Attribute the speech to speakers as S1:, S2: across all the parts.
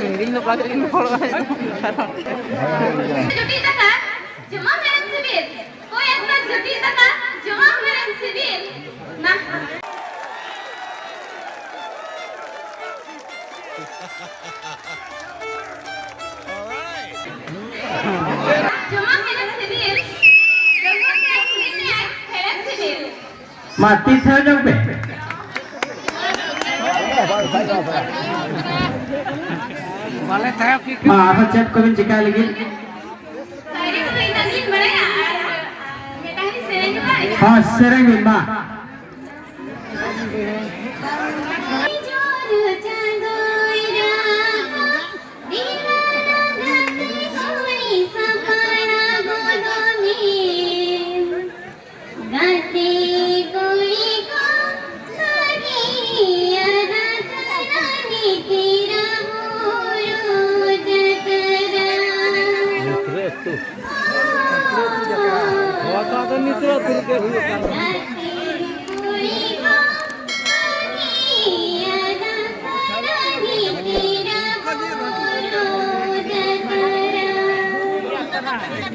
S1: Ini lo pelajari ini kalau
S2: जुटी तका जमा मेरन सिबिर कोई अपना जुटी तका जमा मेरन सिबिर ना जमा मेरन सिबिर जमा मेरन सिबिर
S3: mati saja be
S1: boleh saya pikir
S3: apa chat ko bin jika lagi
S2: सारी तो इतना दिन बड़े यार बेटा ही सेरेंग का
S3: ha sereng ma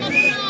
S2: Thank you.